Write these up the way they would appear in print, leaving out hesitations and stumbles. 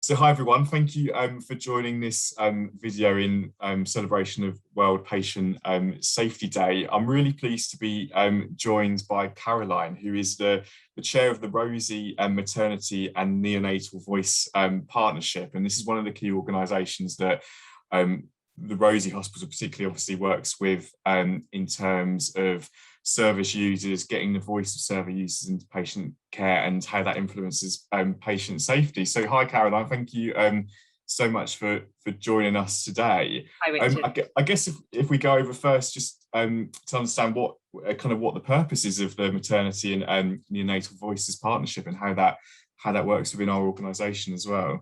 So hi everyone, thank you for joining this video in celebration of World Patient Safety Day. I'm really pleased to be joined by Caroline, who is the chair of the Rosie Maternity and Neonatal Voice Partnership. And this is one of the key organisations that the Rosie Hospital particularly obviously works with in terms of service users, getting the voice of service users into patient care and how that influences patient safety. So hi Caroline, thank you so much for joining us today. Hi, Richard. I guess if we go over first just to understand what the purpose is of the Maternity and Neonatal Voices Partnership and how that works within our organisation as well.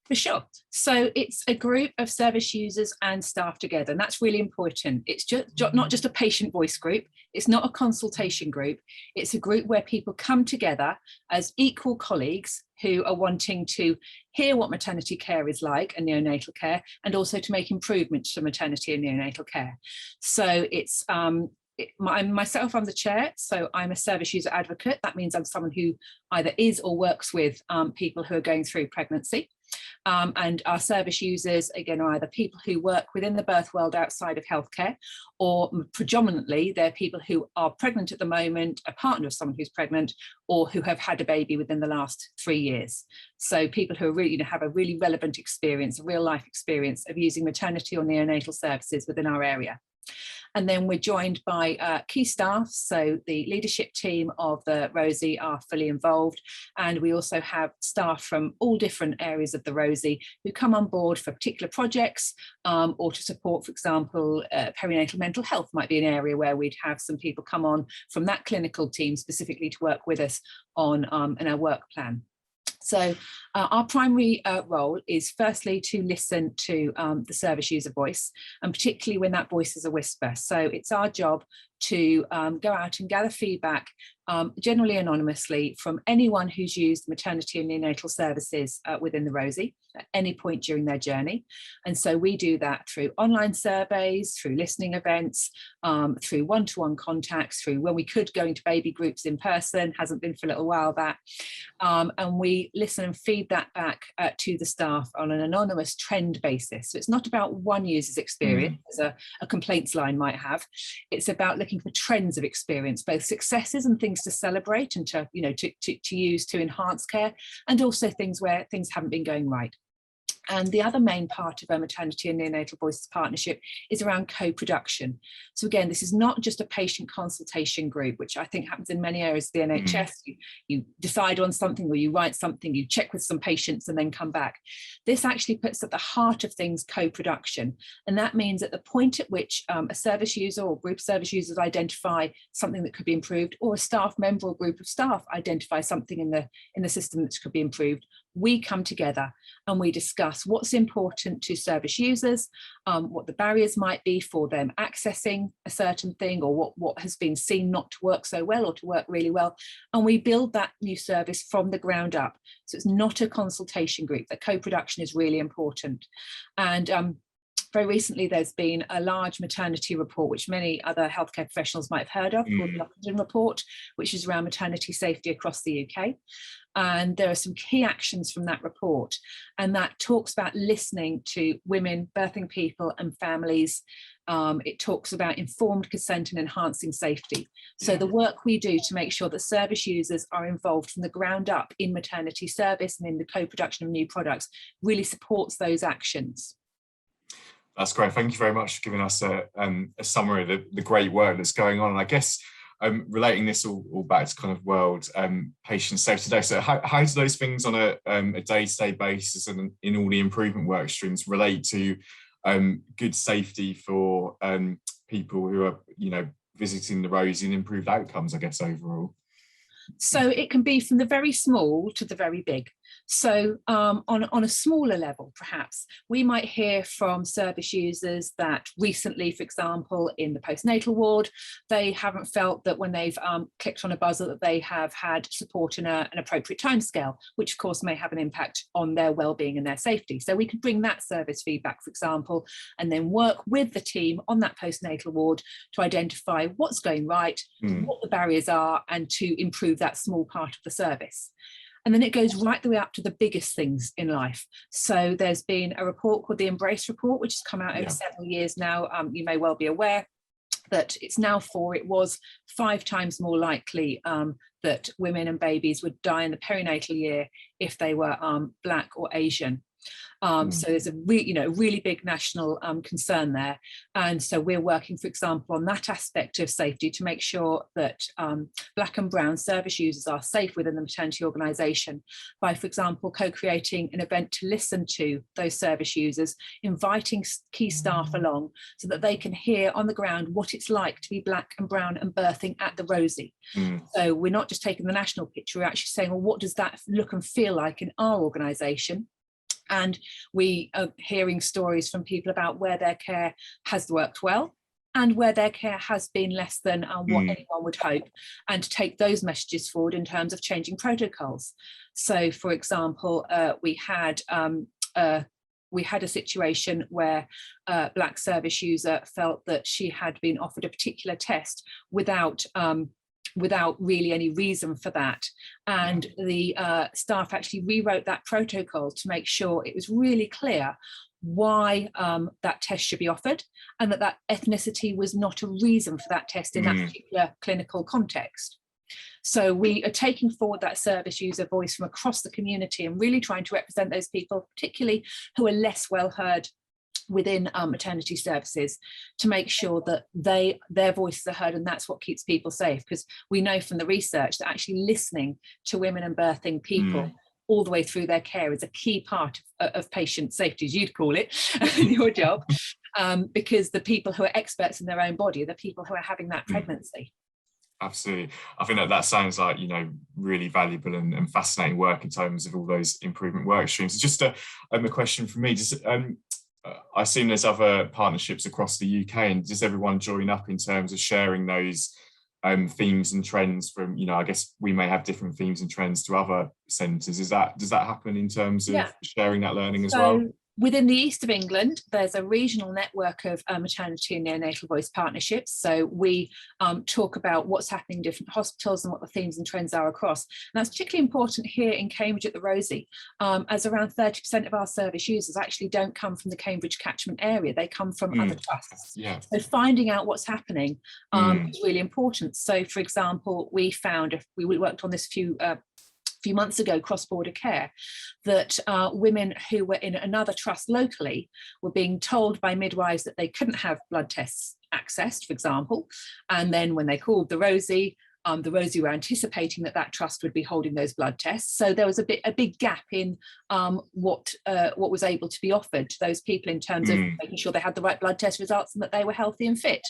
For sure. So it's a group of service users and staff together, and that's really important. It's not just a patient voice group. It's not a consultation group. It's a group where people come together as equal colleagues who are wanting to hear what maternity care is like and neonatal care, and also to make improvements to maternity and neonatal care. So it's myself, I'm the chair, so I'm a service user advocate. That means I'm someone who either is or works with people who are going through pregnancy. And our service users, again, are either people who work within the birth world outside of healthcare, or predominantly they're people who are pregnant at the moment, a partner of someone who's pregnant, or who have had a baby within the last 3 years. So people who are really have a really relevant experience, a real life experience of using maternity or neonatal services within our area. And then we're joined by key staff, so the leadership team of the Rosie are fully involved, and we also have staff from all different areas of the Rosie who come on board for particular projects or to support, for example, perinatal mental health might be an area where we'd have some people come on from that clinical team specifically to work with us on in our work plan. So our primary role is firstly to listen to the service user voice, and particularly when that voice is a whisper. So it's our job to go out and gather feedback, generally anonymously, from anyone who's used maternity and neonatal services within the Rosie at any point during their journey. And so we do that through online surveys, through listening events, through one-to-one contacts, through when we could go into baby groups in person, hasn't been for a little while that. And we listen and feed that back to the staff on an anonymous trend basis. So it's not about one user's experience, as a complaints line might have. It's about looking for trends of experience, both successes and things to celebrate and to use to enhance care, and also things where things haven't been going right. And the other main part of our Maternity and Neonatal Voices Partnership is around co-production. So again, this is not just a patient consultation group, which I think happens in many areas of the NHS. You decide on something, or you write something, you check with some patients and then come back. This actually puts at the heart of things co-production. And that means at the point at which a service user or group of service users identify something that could be improved, or a staff member or group of staff identify something in the system that could be improved, we come together and we discuss what's important to service users, what the barriers might be for them accessing a certain thing, or what has been seen not to work so well or to work really well. And we build that new service from the ground up. So it's not a consultation group. The co-production is really important. And very recently, there's been a large maternity report, which many other healthcare professionals might have heard of, called the London Report, which is around maternity safety across the UK. And there are some key actions from that report. And that talks about listening to women, birthing people and families. It talks about informed consent and enhancing safety. So the work we do to make sure that service users are involved from the ground up in maternity service and in the co-production of new products really supports those actions. That's great. Thank you very much for giving us a summary of the great work that's going on. And I guess relating this all back to kind of World Patient Safety Day. So how do those things on a day-to-day basis and in all the improvement work streams relate to good safety for people who are, visiting the Rosie and improved outcomes, I guess, overall? So it can be from the very small to the very big. So on a smaller level, perhaps, we might hear from service users that recently, for example, in the postnatal ward, they haven't felt that when they've clicked on a buzzer that they have had support in an appropriate timescale, which of course may have an impact on their well-being and their safety. So we could bring that service feedback, for example, and then work with the team on that postnatal ward to identify what's going right, what the barriers are, and to improve that small part of the service. And then it goes right the way up to the biggest things in life. So there's been a report called the Embrace Report, which has come out over several years now. You may well be aware that it's now it was 5 times more likely that women and babies would die in the perinatal year if they were Black or Asian. So there's a really big national concern there. And so we're working, for example, on that aspect of safety to make sure that Black and brown service users are safe within the maternity organisation by, for example, co-creating an event to listen to those service users, inviting key staff along so that they can hear on the ground what it's like to be Black and brown and birthing at the Rosie. So we're not just taking the national picture, we're actually saying, well, what does that look and feel like in our organisation? And we are hearing stories from people about where their care has worked well and where their care has been less than what anyone would hope, and to take those messages forward in terms of changing protocols. So, for example, we had a situation where a Black service user felt that she had been offered a particular test without really any reason for that. And the staff actually rewrote that protocol to make sure it was really clear why that test should be offered, and that ethnicity was not a reason for that test in that particular clinical context. So we are taking forward that service user voice from across the community and really trying to represent those people, particularly who are less well heard within maternity services, to make sure that their voices are heard, and that's what keeps people safe. Because we know from the research that actually listening to women and birthing people all the way through their care is a key part of patient safety, as you'd call it, in your job, because the people who are experts in their own body are the people who are having that pregnancy. Absolutely. I think that sounds like, really valuable and fascinating work in terms of all those improvement work streams. Just a question from me. I assume there's other partnerships across the UK, and does everyone join up in terms of sharing those themes and trends from, I guess we may have different themes and trends to other centres. Does that happen in terms of sharing that learning as well? Within the east of England, there's a regional network of maternity and neonatal voice partnerships. So we talk about what's happening in different hospitals and what the themes and trends are across. And that's particularly important here in Cambridge at the Rosie, as around 30% of our service users actually don't come from the Cambridge catchment area. They come from other trusts. So finding out what's happening is really important. So, for example, we worked on this few months ago, cross-border care, that women who were in another trust locally were being told by midwives that they couldn't have blood tests accessed, for example, and then when they called the Rosie were anticipating that trust would be holding those blood tests. So there was a big gap in what was able to be offered to those people in terms of making sure they had the right blood test results and that they were healthy and fit.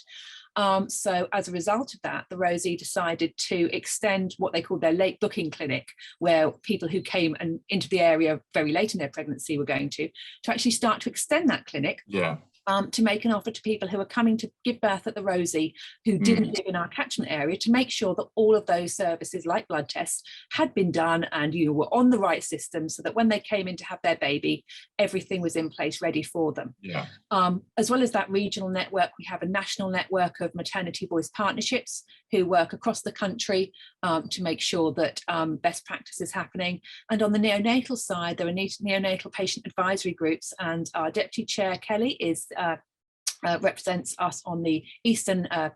So as a result of that, the Rosie decided to extend what they called their late booking clinic, where people who came into the area very late in their pregnancy were going to actually start to extend that clinic. To make an offer to people who are coming to give birth at the Rosie who didn't live in our catchment area, to make sure that all of those services like blood tests had been done and were on the right system, so that when they came in to have their baby, everything was in place ready for them. As well as that regional network, we have a national network of maternity voice partnerships who work across the country to make sure that best practice is happening. And on the neonatal side, there are neonatal patient advisory groups, and our deputy chair, Kelly, represents us on the Eastern Our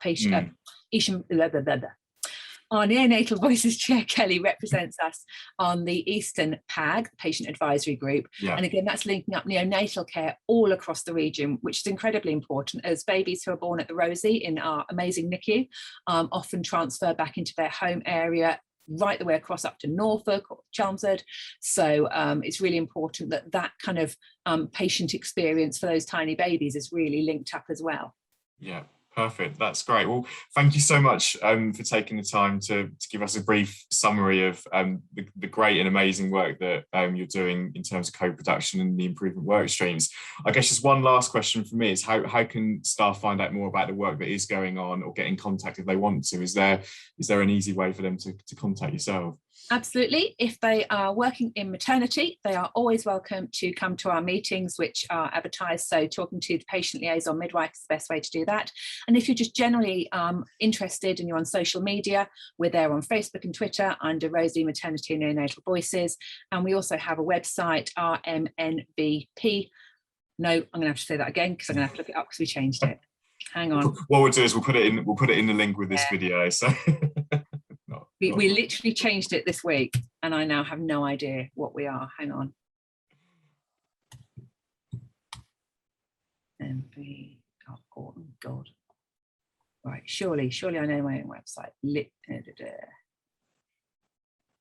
neonatal voices chair, Kelly, represents us on the Eastern PAG, Patient Advisory Group. And again, that's linking up neonatal care all across the region, which is incredibly important, as babies who are born at the Rosie in our amazing NICU often transfer back into their home area right the way across up to Norfolk or Chelmsford. So it's really important that kind of patient experience for those tiny babies is really linked up as well. Perfect. That's great. Well, thank you so much for taking the time to give us a brief summary of the great and amazing work that you're doing in terms of co-production and the improvement work streams. I guess just one last question for me is how can staff find out more about the work that is going on or get in contact if they want to? Is there an easy way for them to contact yourself? Absolutely. If they are working in maternity, they are always welcome to come to our meetings, which are advertised. So talking to the patient liaison midwife is the best way to do that. And if you're just generally interested and you're on social media, we're there on Facebook and Twitter under Rosie Maternity and Neonatal Voices. And we also have a website, RMNVP. No, I'm going to have to say that again because I'm going to have to look it up because we changed it. Hang on. What we'll do is we'll put it in the link with this video. So we literally changed it this week and I now have no idea what we are. Hang on. Oh God. Right, surely I know my own website.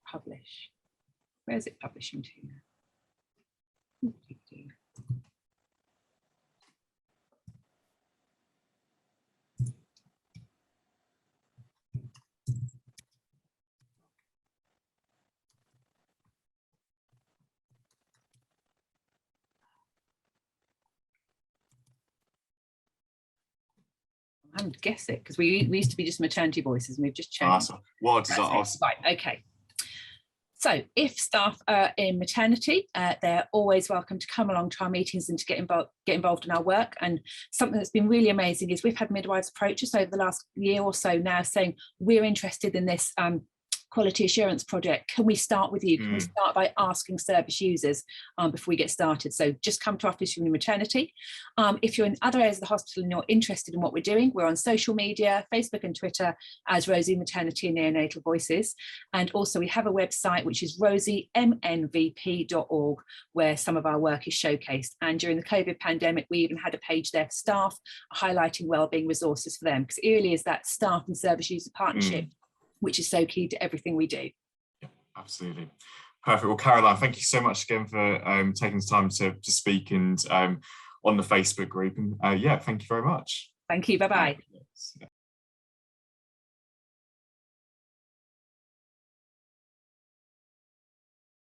Publish. Where is it publishing to now? I haven't guessed it because we used to be just maternity voices and we've just changed. Right, okay. So if staff are in maternity, they're always welcome to come along to our meetings and to get involved in our work. And something that's been really amazing is we've had midwives approach us over the last year or so now saying, we're interested in this quality assurance project. Can we start with you? Can we start by asking service users before we get started? So just come to our office in maternity. If you're in other areas of the hospital and you're interested in what we're doing, we're on social media, Facebook and Twitter as Rosie Maternity and Neonatal Voices. And also we have a website, which is rosiemnvp.org, where some of our work is showcased. And during the COVID pandemic, we even had a page there for staff highlighting wellbeing resources for them, because it really is that staff and service user partnership which is so key to everything we do. Yeah, absolutely. Perfect. Well, Caroline, thank you so much again for taking the time to speak and on the Facebook group. And yeah, thank you very much. Thank you. Bye-bye.